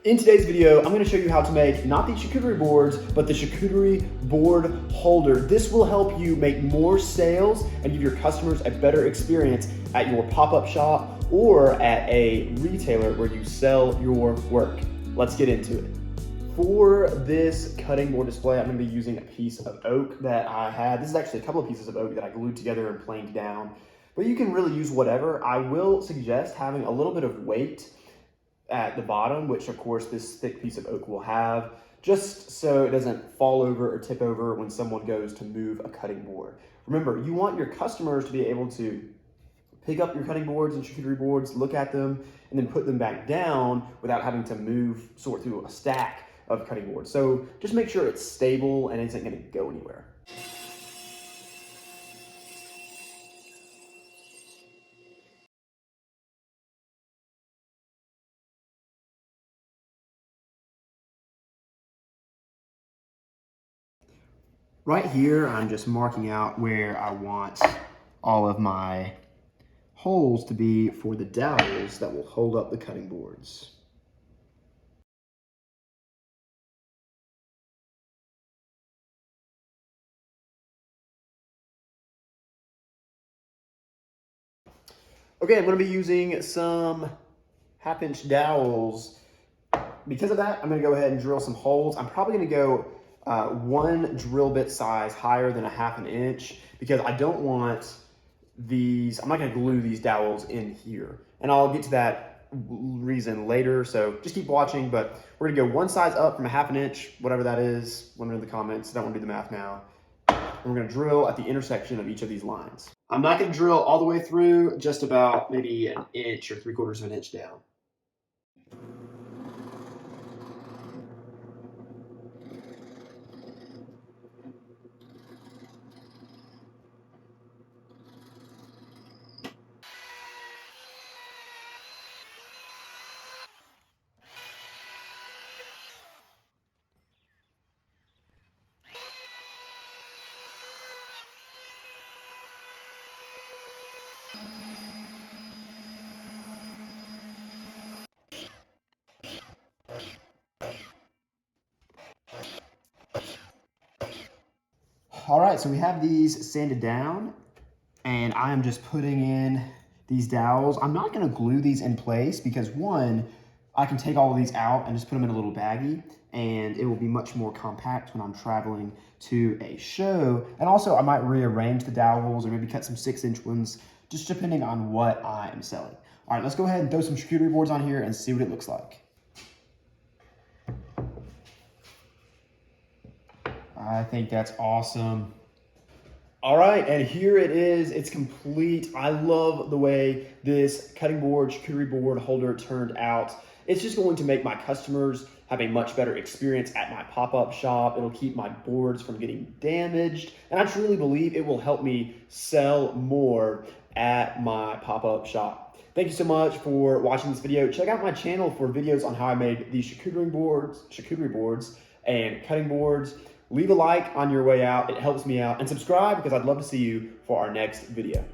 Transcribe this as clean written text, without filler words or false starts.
In today's video, I'm going to show you how to make not the charcuterie boards, but the charcuterie board holder. This will help you make more sales and give your customers a better experience at your pop-up shop or at a retailer where you sell your work. Let's get into it. For this cutting board display, I'm going to be using a piece of oak that I had. This is actually a couple of pieces of oak that I glued together and planed down, but you can really use whatever. I will suggest having a little bit of weight at the bottom, which of course this thick piece of oak will have, just so it doesn't fall over or tip over when someone goes to move a cutting board. Remember, you want your customers to be able to pick up your cutting boards and charcuterie boards, look at them, and then put them back down without having to sort through a stack of cutting boards. So just make sure it's stable and isn't going to go anywhere. Right here, I'm just marking out where I want all of my holes to be for the dowels that will hold up the cutting boards. Okay, I'm going to be using some 1/2-inch dowels. Because of that, I'm going to go ahead and drill some holes. I'm probably going to go one drill bit size higher than 1/2 inch because I don't want these, I'm not going to glue these dowels in here. And I'll get to that reason later, so just keep watching. But we're going to go one size up from 1/2 inch, whatever that is. Let me know in the comments. I don't want to do the math now. And we're going to drill at the intersection of each of these lines. I'm not going to drill all the way through, just about maybe 1 inch or 3/4 of an inch down. All right, so we have these sanded down, and I am just putting in these dowels. I'm not gonna glue these in place because one, I can take all of these out and just put them in a little baggie, and it will be much more compact when I'm traveling to a show. And also I might rearrange the dowels or maybe cut some 6-inch ones, just depending on what I am selling. All right, let's go ahead and throw some charcuterie boards on here and see what it looks like. I think that's awesome. All right, and here it is. It's complete. I love the way this cutting board, charcuterie board holder turned out. It's just going to make my customers have a much better experience at my pop-up shop. It'll keep my boards from getting damaged, and I truly believe it will help me sell more at my pop-up shop. Thank you so much for watching this video. Check out my channel for videos on how I made these charcuterie boards and cutting boards. Leave a like on your way out, it helps me out, and subscribe because I'd love to see you for our next video.